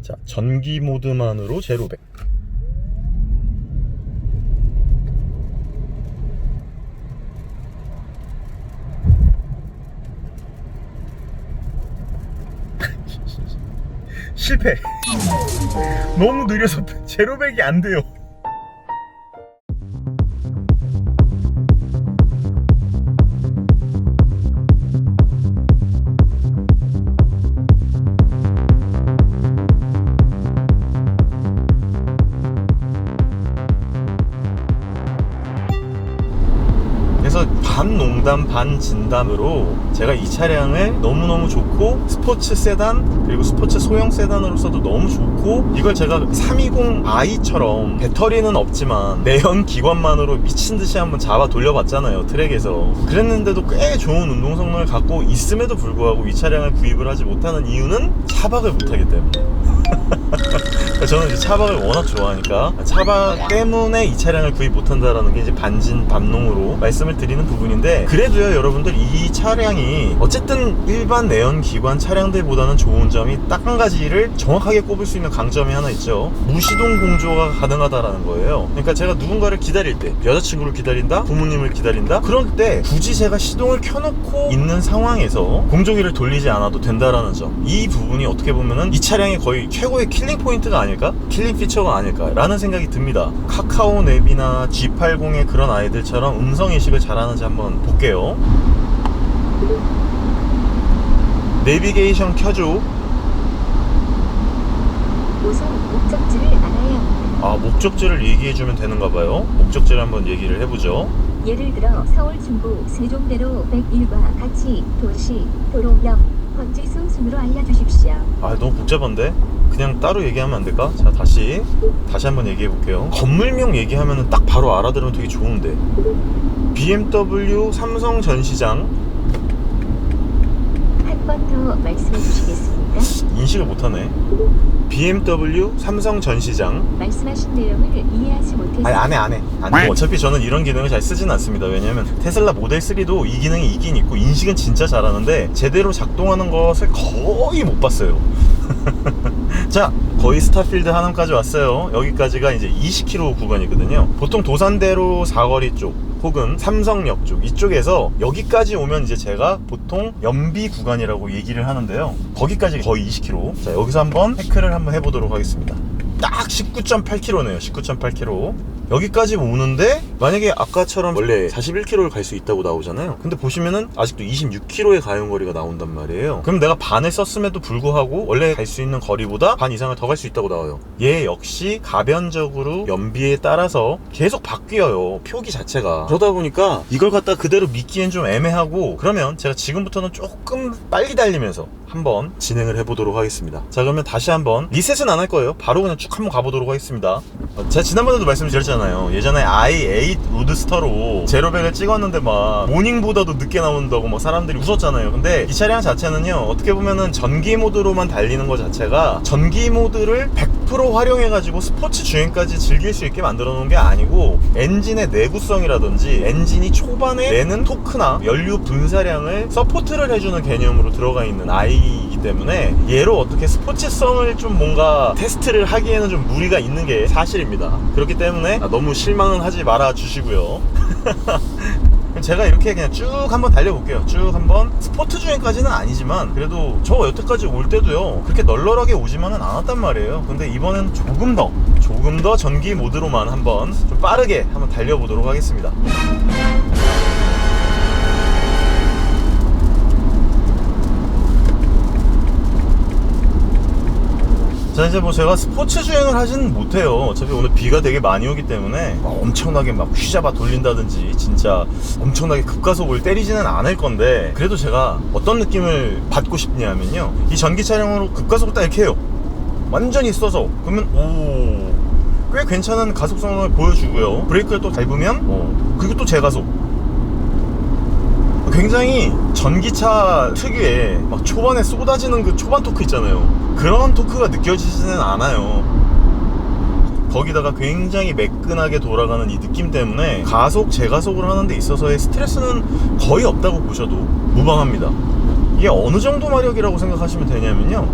자, 전기 모드만으로 제로백. 실패. 너무 느려서 제로백이 안 돼요. 그래서 반 농담 반 진담으로 제가 이 차량을 너무너무 좋고 스포츠 세단 그리고 스포츠 소형 세단으로서도 너무 좋고 이걸 제가 320i처럼 배터리는 없지만 내연 기관만으로 미친듯이 한번 잡아 돌려봤잖아요, 트랙에서. 그랬는데도 꽤 좋은 운동 성능을 갖고 있음에도 불구하고 이 차량을 구입을 하지 못하는 이유는 차박을 못하기 때문에. 저는 이제 차박을 워낙 좋아하니까 차박 때문에 이 차량을 구입 못한다라는 게 이제 반진반농으로 말씀을 드리는 부분인데, 그래도요 여러분들, 이 차량이 어쨌든 일반 내연기관 차량들보다는 좋은 점이 딱 한 가지를 정확하게 꼽을 수 있는 강점이 하나 있죠. 무시동 공조가 가능하다라는 거예요. 그러니까 제가 누군가를 기다릴 때, 여자친구를 기다린다, 부모님을 기다린다, 그럴 때 굳이 제가 시동을 켜놓고 있는 상황에서 공조기를 돌리지 않아도 된다라는 점, 이 부분이 어떻게 보면은 이 차량의 거의 최고의 킬링 포인트가 아닐까? 킬링 피처가 아닐까라는 생각이 듭니다. 카카오 냅이나 G80의 그런 아이들처럼 음성인식을 잘하는지 한번 볼게요. 내비게이션 켜줘. 우선 목적지를 알아야 합니다. 아, 목적지를 얘기해주면 되는가봐요. 목적지를 한번 얘기를 해보죠. 예를 들어 서울 중구 세종대로 101과 같이 도시, 도로명, 번지수 순으로 알려주십시오. 아, 너무 복잡한데? 그냥 따로 얘기하면 안 될까? 자, 다시 한번 얘기해 볼게요. 건물명 얘기하면 딱 바로 알아들으면 되게 좋은데. BMW 삼성 전시장. 한 번 더 말씀해 주시겠습니까? 인식을 못하네. BMW 삼성 전시장. 말씀하신 내용을 이해하지 못해서. 아니, 안 해. 어차피 저는 이런 기능을 잘 쓰진 않습니다. 왜냐면 테슬라 모델 3도 이 기능이 있긴 있고 인식은 진짜 잘하는데 제대로 작동하는 것을 거의 못 봤어요. 자, 거의 스타필드 하남까지 왔어요. 여기까지가 이제 20km 구간이거든요. 보통 도산대로 사거리 쪽 혹은 삼성역 쪽 이쪽에서 여기까지 오면 이제 제가 보통 연비 구간이라고 얘기를 하는데요, 거기까지 거의 20km. 자, 여기서 한번 체크를 한번 해보도록 하겠습니다. 딱 19.8km네요 19.8km. 여기까지 오는데 만약에 아까처럼 원래 41km를 갈 수 있다고 나오잖아요. 근데 보시면은 아직도 26km의 가용거리가 나온단 말이에요. 그럼 내가 반을 썼음에도 불구하고 원래 갈 수 있는 거리보다 반 이상을 더 갈 수 있다고 나와요. 얘 역시 가변적으로 연비에 따라서 계속 바뀌어요, 표기 자체가. 그러다 보니까 이걸 갖다 그대로 믿기엔 좀 애매하고, 그러면 제가 지금부터는 조금 빨리 달리면서 한번 진행을 해보도록 하겠습니다. 자, 그러면 다시 한번 리셋은 안 할 거예요. 바로 그냥 쭉 한번 가보도록 하겠습니다. 제가 지난번에도 말씀드렸잖아요. 예전에 i8 로드스터로 제로백을 찍었는데 막 모닝보다도 늦게 나온다고 막 사람들이 웃었잖아요. 근데 이 차량 자체는요, 어떻게 보면은 전기 모드로만 달리는 것 자체가 전기 모드를 100% 활용해가지고 스포츠 주행까지 즐길 수 있게 만들어 놓은 게 아니고, 엔진의 내구성이라든지 엔진이 초반에 내는 토크나 연료 분사량을 서포트를 해주는 개념으로 들어가 있는 i이기 때문에 얘로 어떻게 스포츠성을 좀 뭔가 테스트를 하기에는 좀 무리가 있는 게 사실입니다. 그렇기 때문에 너무 실망은 하지 말아 주시고요. 제가 이렇게 그냥 쭉 한번 달려볼게요. 쭉 한번. 스포트 주행까지는 아니지만 그래도 저 여태까지 올 때도요 그렇게 널널하게 오지만은 않았단 말이에요. 근데 이번엔 조금 더 전기 모드로만 한번 좀 빠르게 한번 달려보도록 하겠습니다. 자, 이제 뭐 제가 스포츠 주행을 하지는 못해요. 어차피 오늘 비가 되게 많이 오기 때문에 막 엄청나게 막 휘잡아 돌린다든지 진짜 엄청나게 급가속을 때리지는 않을 건데, 그래도 제가 어떤 느낌을 받고 싶냐면요, 이 전기 차량으로 급가속을 딱 이렇게 해요. 완전히 써서. 그러면 꽤 괜찮은 가속성을 보여주고요. 브레이크를 또 밟으면 그리고 또 재가속. 굉장히 전기차 특유의 막 초반에 쏟아지는 그 초반 토크 있잖아요. 그런 토크가 느껴지지는 않아요. 거기다가 굉장히 매끈하게 돌아가는 이 느낌 때문에 가속, 재가속을 하는 데 있어서의 스트레스는 거의 없다고 보셔도 무방합니다. 이게 어느 정도 마력이라고 생각하시면 되냐면요,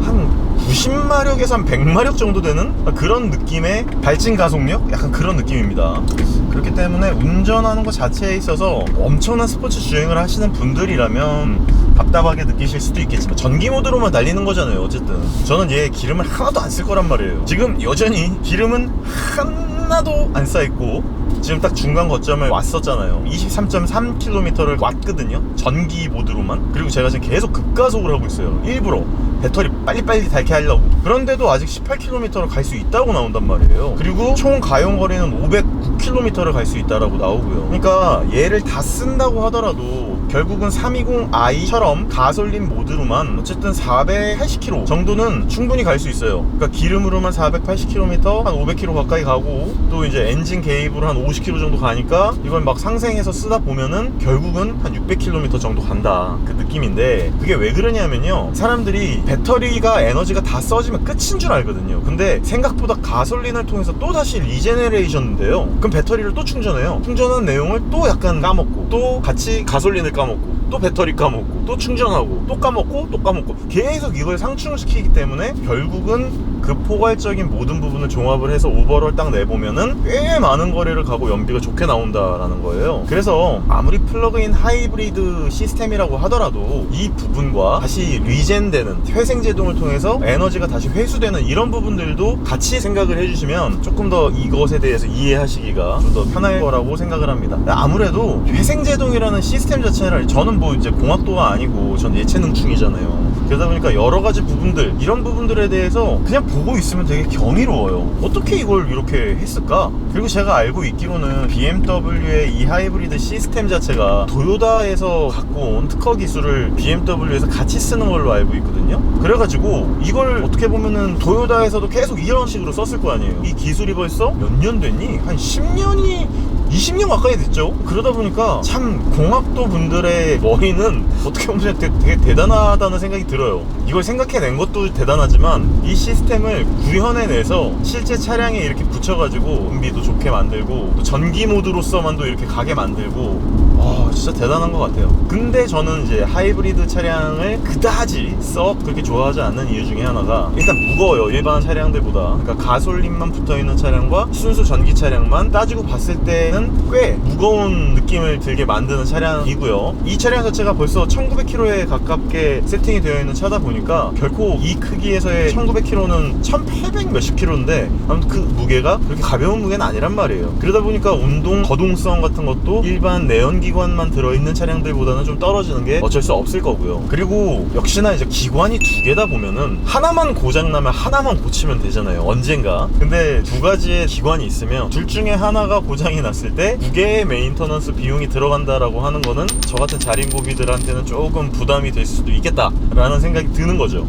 한 90마력에서 한 100마력 정도 되는 그런 느낌의 발진 가속력? 약간 그런 느낌입니다. 그렇기 때문에 운전하는 것 자체에 있어서 엄청난 스포츠 주행을 하시는 분들이라면 답답하게 느끼실 수도 있겠지만 전기 모드로만 달리는 거잖아요. 어쨌든 저는 얘 기름을 하나도 안 쓸 거란 말이에요. 지금 여전히 기름은 하나도 안 쌓였고 지금 딱 중간 거점을 왔었잖아요. 23.3km를 왔거든요. 전기 모드로만. 그리고 제가 지금 계속 급가속을 하고 있어요. 일부러 배터리 빨리빨리 닳게 하려고. 그런데도 아직 18km를 갈 수 있다고 나온단 말이에요. 그리고 총 가용거리는 509km를 갈 수 있다라고 나오고요. 그러니까 얘를 다 쓴다고 하더라도 결국은 320i처럼 가솔린 모드로만 어쨌든 480km 정도는 충분히 갈 수 있어요. 그러니까 기름으로만 480km, 한 500km 가까이 가고 또 이제 엔진 개입으로 한 50km 정도 가니까 이걸 막 상생해서 쓰다 보면은 결국은 한 600km 정도 간다, 그 느낌인데, 그게 왜 그러냐면요, 사람들이 배터리가 에너지가 다 써지면 끝인 줄 알거든요. 근데 생각보다 가솔린을 통해서 또 다시 리제네레이션인데요, 그럼 배터리를 또 충전해요. 충전한 내용을 또 약간 까먹고 또 같이 가솔린을 까먹고 또 배터리 까먹고 또 충전하고 또 까먹고 또 까먹고 계속 이걸 상충시키기 때문에 결국은 그 포괄적인 모든 부분을 종합을 해서 오버롤 딱 내보면은 꽤 많은 거리를 가고 연비가 좋게 나온다라는 거예요. 그래서 아무리 플러그인 하이브리드 시스템이라고 하더라도 이 부분과 다시 리젠되는 회생제동을 통해서 에너지가 다시 회수되는 이런 부분들도 같이 생각을 해주시면 조금 더 이것에 대해서 이해하시기가 좀 더 편할 거라고 생각을 합니다. 아무래도 회생제동이라는 시스템 자체를, 저는 뭐 이제 공학도가 아니고 전 예체능충이잖아요. 그러다 보니까 여러 가지 부분들, 이런 부분들에 대해서 그냥 보고 있으면 되게 경이로워요. 어떻게 이걸 이렇게 했을까? 그리고 제가 알고 있기로는 BMW의 이 하이브리드 시스템 자체가 도요다에서 갖고 온 특허 기술을 BMW에서 같이 쓰는 걸로 알고 있거든요. 그래가지고 이걸 어떻게 보면은 도요다에서도 계속 이런 식으로 썼을 거 아니에요. 이 기술이 벌써 몇 년 됐니? 한 10년이 20년 가까이 됐죠. 그러다 보니까 참 공학도 분들의 머리는 어떻게 보면 되게 대단하다는 생각이 들어요. 이걸 생각해낸 것도 대단하지만 이 시스템을 구현해내서 실제 차량에 이렇게 붙여가지고 연비도 좋게 만들고 또 전기 모드로서만도 이렇게 가게 만들고, 진짜 대단한 것 같아요. 근데 저는 이제 하이브리드 차량을 그다지 썩 그렇게 좋아하지 않는 이유 중에 하나가 일단 무거워요. 일반 차량들보다. 그러니까 가솔린만 붙어있는 차량과 순수 전기 차량만 따지고 봤을 때는 꽤 무거운 느낌을 들게 만드는 차량이고요. 이 차량 자체가 벌써 1900km에 가깝게 세팅이 되어 있는 차다 보니까 결코 이 크기에서의 1900km는 1800 몇십 km인데 아무튼 그 무게가 그렇게 가벼운 무게는 아니란 말이에요. 그러다 보니까 운동 거동성 같은 것도 일반 내연기관만 들어있는 차량들보다는 좀 떨어지는 게 어쩔 수 없을 거고요. 그리고 역시나 이제 기관이 두 개다 보면은 하나만 고장나면 하나만 고치면 되잖아요, 언젠가. 근데 두 가지의 기관이 있으면 둘 중에 하나가 고장이 났을 때 두 개의 메인터넌스 비용이 들어간다라고 하는 거는 저 같은 자린고비들한테는 조금 부담이 될 수도 있겠다라는 생각이 드는 거죠.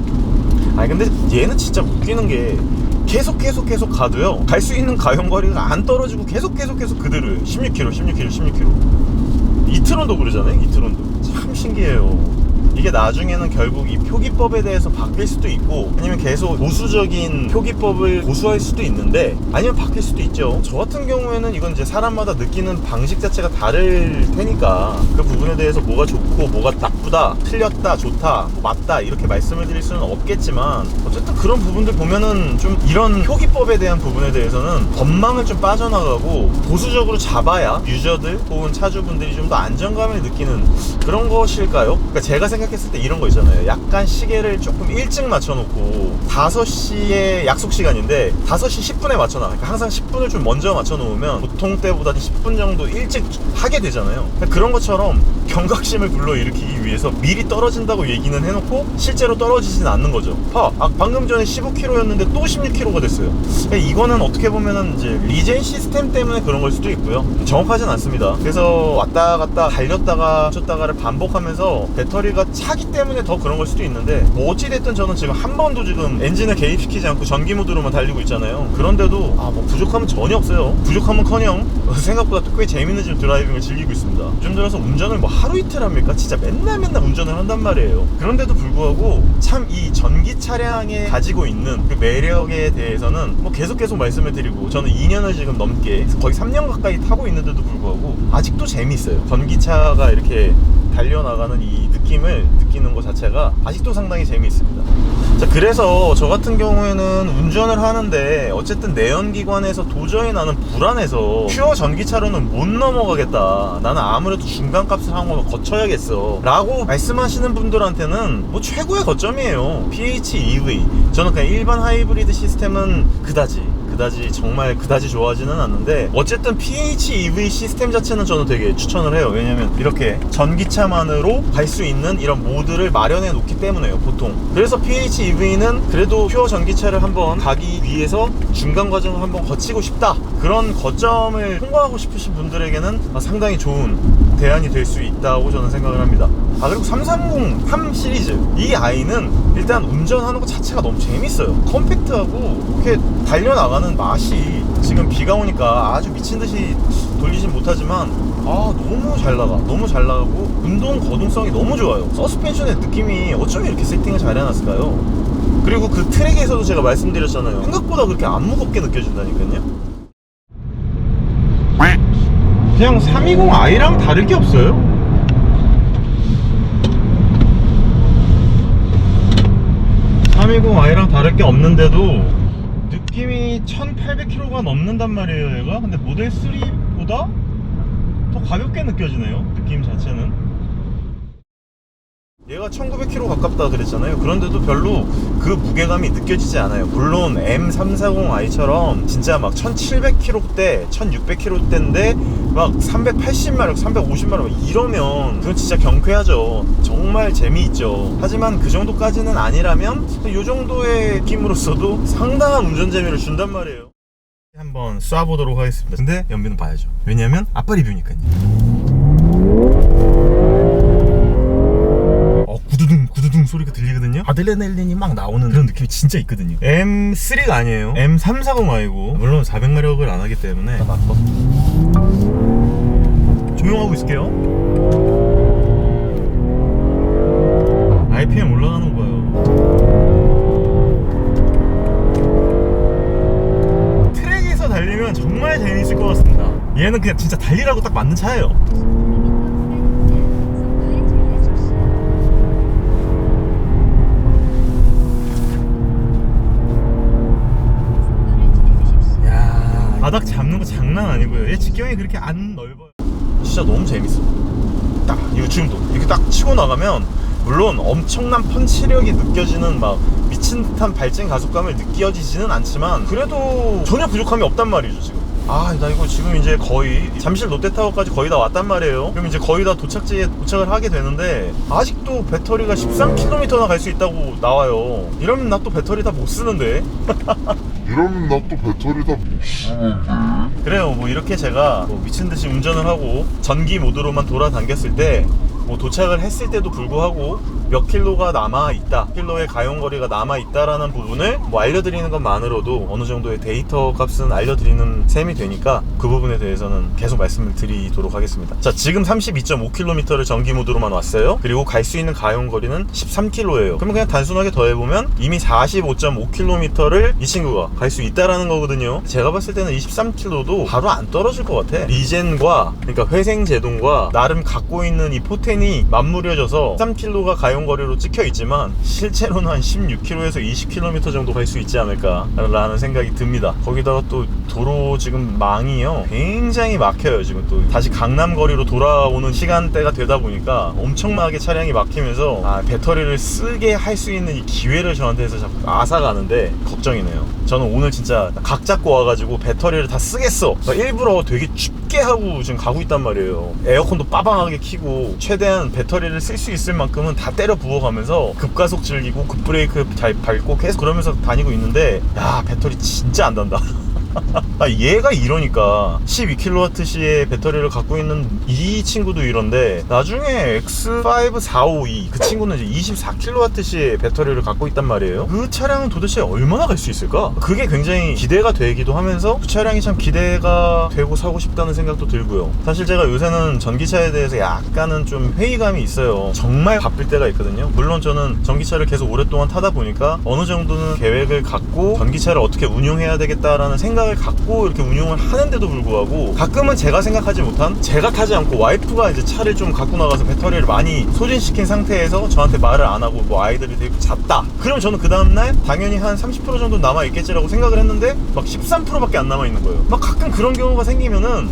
아니 근데 얘는 진짜 웃기는 게 계속 가도요, 갈 수 있는 가용거리가 안 떨어지고 계속 그대로예요. 16km. 이트론도 그러잖아요. 이트론도 참 신기해요. 이게 나중에는 결국 이 표기법에 대해서 바뀔 수도 있고, 아니면 계속 보수적인 표기법을 고수할 수도 있는데, 아니면 바뀔 수도 있죠. 저 같은 경우에는 이건 이제 사람마다 느끼는 방식 자체가 다를 테니까 그 부분에 대해서 뭐가 좋고 뭐가 나쁘다, 틀렸다, 좋다, 맞다 이렇게 말씀을 드릴 수는 없겠지만, 어쨌든 그런 부분들 보면은 좀 이런 표기법에 대한 부분에 대해서는 법망을 좀 빠져나가고 보수적으로 잡아야 유저들 혹은 차주분들이 좀 더 안정감을 느끼는 그런 것일까요? 그러니까 제가 생각했을 때 이런 거 있잖아요. 약간 시계를 조금 일찍 맞춰놓고 5시에 약속 시간인데 5시 10분에 맞춰놔. 그러니까 항상 10분을 좀 먼저 맞춰놓으면 보통 때보다 10분 정도 일찍 하게 되잖아요. 그러니까 그런 것처럼 경각심을 불러일으키기 위해서 미리 떨어진다고 얘기는 해놓고 실제로 떨어지진 않는 거죠. 방금 전에 15km였는데 또 16km가 됐어요. 그러니까 이거는 어떻게 보면은 이제 리젠 시스템 때문에 그런 걸 수도 있고요. 정확하진 않습니다. 그래서 왔다 갔다 달렸다가 멈췄다가를 반복하면서 배터리가 차기 때문에 더 그런 걸 수도 있는데, 뭐 어찌됐든 저는 지금 한 번도 지금 엔진을 개입시키지 않고 전기 모드로만 달리고 있잖아요. 그런데도 뭐 부족함은 전혀 없어요. 부족함은커녕 생각보다 꽤 재밌는 지금 드라이빙을 즐기고 있습니다. 요즘 들어서 운전을 뭐 하루 이틀 합니까? 진짜 맨날 운전을 한단 말이에요. 그런데도 불구하고 참 이 전기 차량에 가지고 있는 그 매력에 대해서는 뭐 계속 말씀을 드리고, 저는 2년을 지금 넘게 거의 3년 가까이 타고 있는데도 불구하고 아직도 재미있어요. 전기차가 이렇게 달려나가는 이 느낌을 느끼는 것 자체가 아직도 상당히 재미있습니다. 자, 그래서 저 같은 경우에는 운전을 하는데 어쨌든 내연기관에서 도저히 나는 불안해서 퓨어 전기차로는 못 넘어가겠다, 나는 아무래도 중간값을 한번 거쳐야겠어 라고 말씀하시는 분들한테는 뭐 최고의 거점이에요. PHEV. 저는 그냥 일반 하이브리드 시스템은 그다지 정말 그다지 좋아하지는 않는데, 어쨌든 PHEV 시스템 자체는 저는 되게 추천을 해요. 왜냐면 이렇게 전기차만으로 갈 수 있는 이런 모드를 마련해 놓기 때문에요, 보통. 그래서 PHEV는 그래도 퓨어 전기차를 한번 가기 위해서 중간 과정을 한번 거치고 싶다, 그런 거점을 통과하고 싶으신 분들에게는 상당히 좋은 대안이 될 수 있다고 저는 생각을 합니다. 그리고 330 3 시리즈 이 아이는 일단 운전하는 것 자체가 너무 재밌어요. 컴팩트하고 이렇게 달려나가는 맛이, 지금 비가 오니까 아주 미친듯이 돌리진 못하지만 너무 잘 나가고 운동 거동성이 너무 좋아요. 서스펜션의 느낌이 어쩜 이렇게 세팅을 잘 해놨을까요? 그리고 그 트랙에서도 제가 말씀드렸잖아요, 생각보다 그렇게 안 무겁게 느껴진다니까요. 그냥 320i랑 다를 게 없어요. i랑 다를 게 없는데도 느낌이 1800km가 넘는단 말이에요, 얘가. 근데 모델 3보다 더 가볍게 느껴지네요, 느낌 자체는. 얘가 1900km 가깝다 그랬잖아요. 그런데도 별로 그 무게감이 느껴지지 않아요. 물론 M340i처럼 진짜 막 1700km대 1600km대인데 막 380마력 350마력 이러면 그건 진짜 경쾌하죠. 정말 재미있죠. 하지만 그 정도까지는 아니라면 이 정도의 느낌으로서도 상당한 운전 재미를 준단 말이에요. 한번 쏴보도록 하겠습니다. 근데 연비는 봐야죠. 왜냐면 아빠 리뷰니까요. 구두둥 소리가 들리거든요. 아드레날린이 막 나오는 그런 느낌이 진짜 있거든요. M3가 아니에요. M340i고 물론 400마력을 안 하기 때문에 조용하고 있을게요. RPM 올라가는 거 봐요. 트랙에서 달리면 정말 재밌을 것 같습니다. 얘는 그냥 진짜 달리라고 딱 맞는 차예요. 바닥 잡는 거 장난 아니고요. 얘 직경이 그렇게 안 넓어요. 진짜 너무 재밌어. 딱 이거 지금도 이렇게 딱 치고 나가면 물론 엄청난 펀치력이 느껴지는 막 미친 듯한 발진 가속감을 느껴지지는 않지만 그래도 전혀 부족함이 없단 말이죠. 지금 나 이거 지금 이제 거의 잠실 롯데타워까지 거의 다 왔단 말이에요. 그럼 이제 거의 다 도착지에 도착을 하게 되는데 아직도 배터리가 13km나 갈 수 있다고 나와요. 이러면 나 또 배터리 다 못 쓰는데. 그래요. 뭐 이렇게 제가 뭐 미친듯이 운전을 하고 전기 모드로만 돌아다녔을 때 뭐 도착을 했을 때도 불구하고 몇 킬로가 남아있다, 킬로의 가용거리가 남아있다라는 부분을 뭐 알려드리는 것만으로도 어느 정도의 데이터 값은 알려드리는 셈이 되니까 그 부분에 대해서는 계속 말씀을 드리도록 하겠습니다. 자, 지금 32.5km를 전기 모드로만 왔어요. 그리고 갈 수 있는 가용거리는 13km예요. 그러면 그냥 단순하게 더해보면 이미 45.5km를 이 친구가 갈 수 있다라는 거거든요. 제가 봤을 때는 23km도 바로 안 떨어질 것 같아. 리젠과 그러니까 회생제동과 나름 갖고 있는 이 포텐이 맞물려져서 13km가 가용거리로 찍혀있지만 실제로는 한 16km에서 20km 정도 갈 수 있지 않을까 라는 생각이 듭니다. 거기다가 또 도로 지금 망이요 굉장히 막혀요. 지금 또 다시 강남거리로 돌아오는 시간대가 되다 보니까 엄청나게 차량이 막히면서 배터리를 쓰게 할 수 있는 이 기회를 저한테서 자꾸 앗아가는데 걱정이네요. 저는 오늘 진짜 각 잡고 와가지고 배터리를 다 쓰겠어, 일부러 되게 춥게 하고 지금 가고 있단 말이에요. 에어컨도 빠방하게 켜고 최대한 배터리를 쓸 수 있을 만큼은 다 때려 부어가면서 급가속 즐기고 급브레이크 잘 밟고 계속 그러면서 다니고 있는데 배터리 진짜 안 단다. 얘가 이러니까 12kWh의 배터리를 갖고 있는 이 친구도 이런데 나중에 X5452 그 친구는 이제 24kWh의 배터리를 갖고 있단 말이에요. 그 차량은 도대체 얼마나 갈 수 있을까? 그게 굉장히 기대가 되기도 하면서 그 차량이 참 기대가 되고 사고 싶다는 생각도 들고요. 사실 제가 요새는 전기차에 대해서 약간은 좀 회의감이 있어요. 정말 바쁠 때가 있거든요. 물론 저는 전기차를 계속 오랫동안 타다 보니까 어느 정도는 계획을 갖고 전기차를 어떻게 운용해야 되겠다라는 생각을 생각을 갖고 이렇게 운용을 하는데도 불구하고 가끔은 제가 생각하지 못한, 제가 타지 않고 와이프가 이제 차를 좀 갖고 나가서 배터리를 많이 소진시킨 상태에서 저한테 말을 안 하고 뭐 아이들이 되게 잤다, 그럼 저는 그 다음날 당연히 한 30% 정도 남아있겠지라고 생각을 했는데 막 13%밖에 안 남아있는 거예요. 막 가끔 그런 경우가 생기면은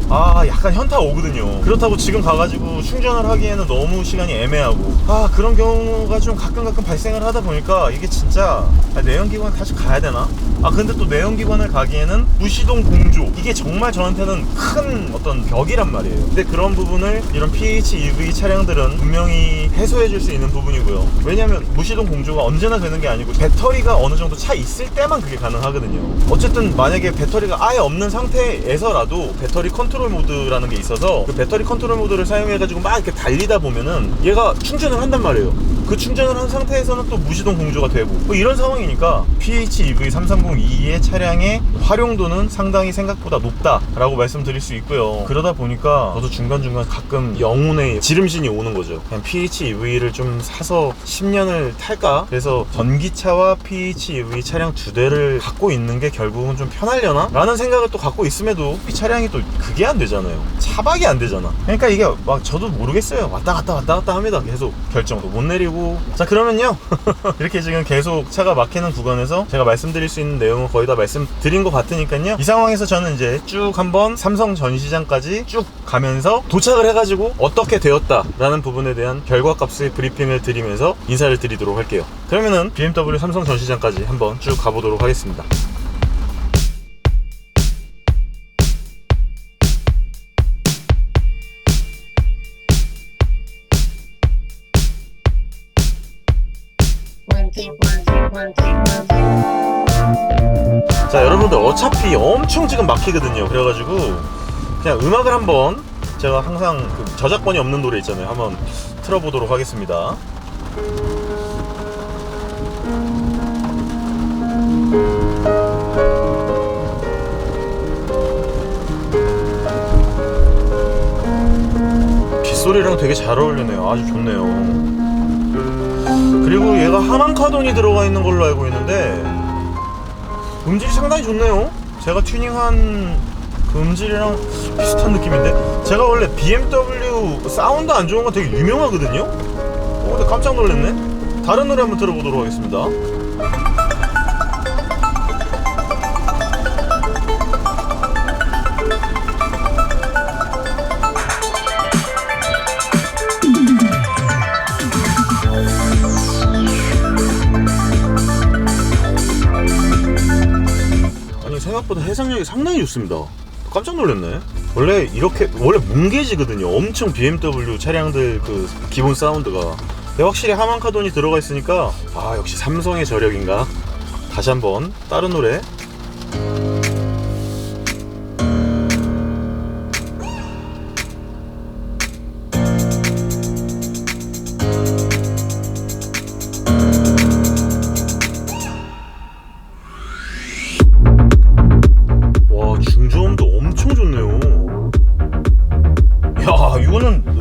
약간 현타 오거든요. 그렇다고 지금 가가지고 충전을 하기에는 너무 시간이 애매하고 그런 경우가 좀 가끔 발생을 하다 보니까 이게 진짜 내연기관 다시 가야 되나? 근데 또 내연기관을 가기에는 무시동 공조, 이게 정말 저한테는 큰 어떤 벽이란 말이에요. 근데 그런 부분을 이런 PHEV 차량들은 분명히 해소해 줄 수 있는 부분이고요. 왜냐면 무시동 공조가 언제나 되는 게 아니고 배터리가 어느 정도 차 있을 때만 그게 가능하거든요. 어쨌든 만약에 배터리가 아예 없는 상태에서라도 배터리 컨트롤 모드라는 게 있어서 그 배터리 컨트롤 모드를 사용해가지고 막 이렇게 달리다 보면은 얘가 충전을 한단 말이에요. 그 충전을 한 상태에서는 또 무시동 공조가 되고 뭐 이런 상황이니까 PHEV 330e의 차량의 활용도는 상당히 생각보다 높다라고 말씀드릴 수 있고요. 그러다 보니까 저도 중간중간 가끔 영혼의 지름신이 오는 거죠. 그냥 PHEV를 좀 사서 10년을 탈까? 그래서 전기차와 PHEV 차량 두 대를 갖고 있는 게 결국은 좀 편하려나? 라는 생각을 또 갖고 있음에도 이 차량이 또 그게 안 되잖아요. 차박이 안 되잖아. 그러니까 이게 막 저도 모르겠어요. 왔다 갔다 합니다. 계속 결정도 못 내리고. 자, 그러면요 이렇게 지금 계속 차가 막히는 구간에서 제가 말씀드릴 수 있는 내용은 거의 다 말씀드린 것 같으니까요. 이 상황에서 저는 이제 쭉 한번 삼성 전시장까지 쭉 가면서 도착을 해가지고 어떻게 되었다 라는 부분에 대한 결과값의 브리핑을 드리면서 인사를 드리도록 할게요. 그러면은 BMW 삼성 전시장까지 한번 쭉 가보도록 하겠습니다. 자, 여러분들 어차피 엄청 지금 막히거든요. 그래가지고 그냥 음악을 한번, 제가 항상 그 저작권이 없는 노래 있잖아요, 한번 틀어보도록 하겠습니다. 빗소리랑 되게 잘 어울리네요. 아주 좋네요. 그리고 얘가 하만카돈이 들어가 있는 걸로 알고 있는데 음질이 상당히 좋네요. 제가 튜닝한 그 음질이랑 비슷한 느낌인데, 제가 원래 BMW 사운드 안 좋은 거 되게 유명하거든요. 근데 깜짝 놀랐네. 다른 노래 한번 들어보도록 하겠습니다. 생각보다 해상력이 상당히 좋습니다. 깜짝 놀랐네. 원래 뭉개지거든요. 엄청 BMW 차량들 그 기본 사운드가. 근데 확실히 하만카돈이 들어가 있으니까 역시 삼성의 저력인가. 다시 한번 다른 노래.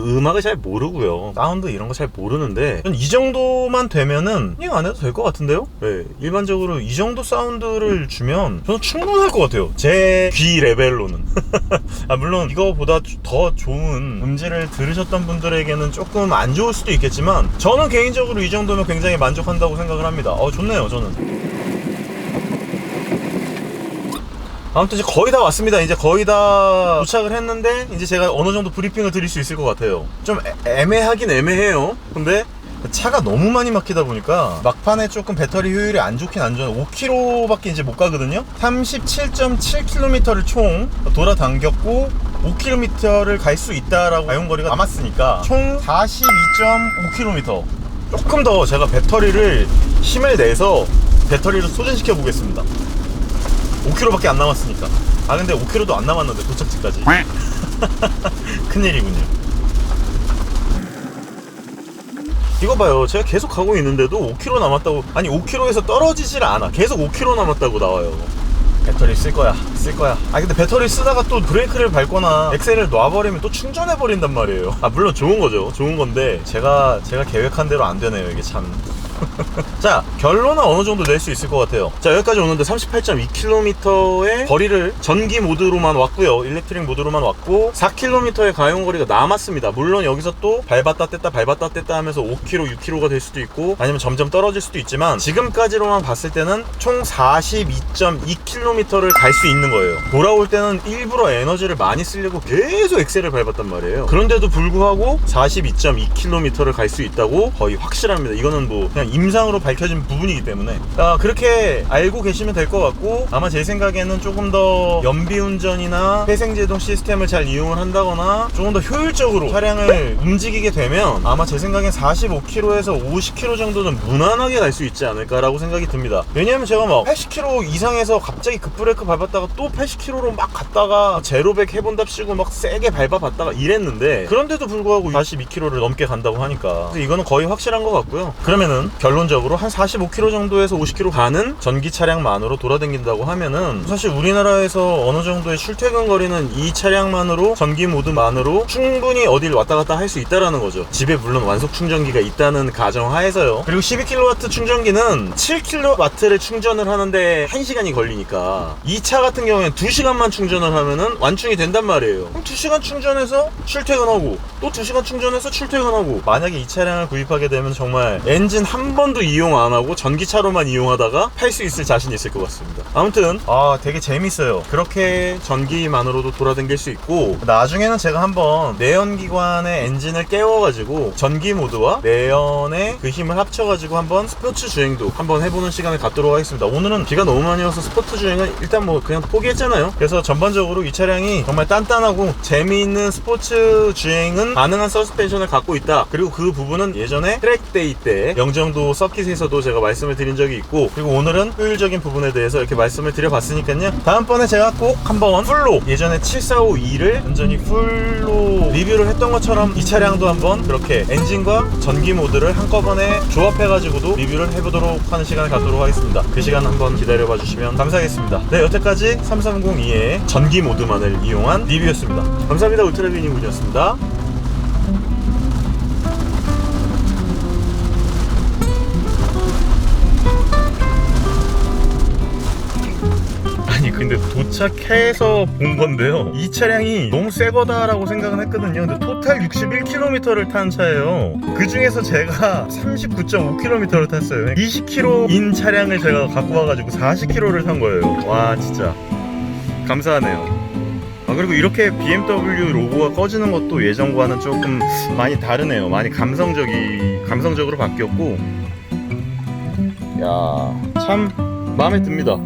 음악을 잘 모르고요. 사운드 이런 거 잘 모르는데 이 정도만 되면은 그냥 안 해도 될 것 같은데요? 네, 일반적으로 이 정도 사운드를 주면 저는 충분할 것 같아요. 제 귀 레벨로는. 물론 이거보다 더 좋은 음질을 들으셨던 분들에게는 조금 안 좋을 수도 있겠지만 저는 개인적으로 이 정도면 굉장히 만족한다고 생각을 합니다. 좋네요, 저는. 아무튼 이제 거의 다 왔습니다. 이제 거의 다 도착을 했는데 이제 제가 어느 정도 브리핑을 드릴 수 있을 것 같아요. 좀 애매하긴 애매해요. 근데 차가 너무 많이 막히다 보니까 막판에 조금 배터리 효율이 안 좋긴 안 좋아요. 5km밖에 이제 못 가거든요. 37.7km를 총 돌아당겼고 5km를 갈 수 있다라고 가용거리가 남았으니까 총 42.5km. 조금 더 제가 배터리를 힘을 내서 배터리를 소진시켜 보겠습니다. 5km밖에 안 남았으니까. 근데 5km도 안 남았는데 도착지까지. 큰일이군요. 이거 봐요. 제가 계속 가고 있는데도 5km 남았다고, 아니 5km에서 떨어지질 않아. 계속 5km 남았다고 나와요. 배터리 쓸 거야. 근데 배터리 쓰다가 또 브레이크를 밟거나 엑셀을 놔버리면 또 충전해버린단 말이에요. 물론 좋은 거죠. 좋은 건데 제가 계획한 대로 안 되네요, 이게 참. 자, 결론은 어느 정도 낼 수 있을 것 같아요. 자, 여기까지 오는데 38.2km의 거리를 전기 모드로만 왔고요. 일렉트릭 모드로만 왔고 4km의 가용거리가 남았습니다. 물론 여기서 또 밟았다 뗐다 하면서 5km, 6km가 될 수도 있고 아니면 점점 떨어질 수도 있지만 지금까지로만 봤을 때는 총 42.2km를 갈 수 있는 거예요. 돌아올 때는 일부러 에너지를 많이 쓰려고 계속 엑셀을 밟았단 말이에요. 그런데도 불구하고 42.2km를 갈 수 있다고 거의 확실합니다. 이거는 뭐 그냥 임상으로 밝혀진 부분이기 때문에 그렇게 알고 계시면 될 것 같고, 아마 제 생각에는 조금 더 연비운전이나 회생제동 시스템을 잘 이용을 한다거나 조금 더 효율적으로 차량을 움직이게 되면 아마 제 생각엔 45km에서 50km 정도는 무난하게 갈 수 있지 않을까라고 생각이 듭니다. 왜냐면 제가 막 80km 이상에서 갑자기 급브레이크 밟았다가 또 80km로 막 갔다가 제로백 해본답시고 막 세게 밟아봤다가 이랬는데, 그런데도 불구하고 42km를 넘게 간다고 하니까 이거는 거의 확실한 것 같고요. 그러면은 결론적으로 한 45km 정도에서 50km 가는 전기 차량만으로 돌아다닌다고 하면은 사실 우리나라에서 어느 정도의 출퇴근 거리는 이 차량만으로, 전기 모드만으로 충분히 어딜 왔다 갔다 할 수 있다라는 거죠. 집에 물론 완속 충전기가 있다는 가정하에서요. 그리고 12kW 충전기는 7kW를 충전을 하는데 1시간이 걸리니까 이 차 같은 경우에는 2시간만 충전을 하면은 완충이 된단 말이에요. 그럼 2시간 충전해서 출퇴근하고 또 2시간 충전해서 출퇴근하고, 만약에 이 차량을 구입하게 되면 정말 엔진 한 번도 이용 안 하고 전기차로만 이용하다가 팔 수 있을 자신이 있을 것 같습니다. 아무튼 되게 재밌어요. 그렇게 전기만으로도 돌아다닐 수 있고, 나중에는 제가 한번 내연기관의 엔진을 깨워가지고 전기 모드와 내연의 그 힘을 합쳐가지고 한번 스포츠 주행도 한번 해보는 시간을 갖도록 하겠습니다. 오늘은 비가 너무 많이 와서 스포츠 주행은 일단 뭐 그냥 포기했잖아요. 그래서 전반적으로 이 차량이 정말 단단하고 재미있는 스포츠 주행은 가능한 서스펜션을 갖고 있다. 그리고 그 부분은 예전에 트랙데이 때 영종도 서킷에서도 제가 말씀을 드린 적이 있고, 그리고 오늘은 효율적인 부분에 대해서 이렇게 말씀을 드려봤으니까요. 다음번에 제가 꼭 한번 풀로, 예전에 7452를 완전히 풀로 리뷰를 했던 것처럼 이 차량도 한번 그렇게 엔진과 전기 모드를 한꺼번에 조합해가지고도 리뷰를 해보도록 하는 시간을 갖도록 하겠습니다. 그 시간 한번 기다려봐 주시면 감사하겠습니다. 네, 여태까지 3302의 전기 모드만을 이용한 리뷰였습니다. 감사합니다. 울트라뷰닝군이었습니다. 근데 도착해서 본 건데요, 이 차량이 너무 새 거다라고 생각은 했거든요. 근데 토탈 61km를 탄 차예요. 그 중에서 제가 39.5km를 탔어요. 20km인 차량을 제가 갖고 와가지고 40km를 탄 거예요. 와, 진짜 감사하네요. 그리고 이렇게 BMW 로고가 꺼지는 것도 예전과는 조금 많이 다르네요. 많이 감성적으로 바뀌었고, 야, 참 마음에 듭니다.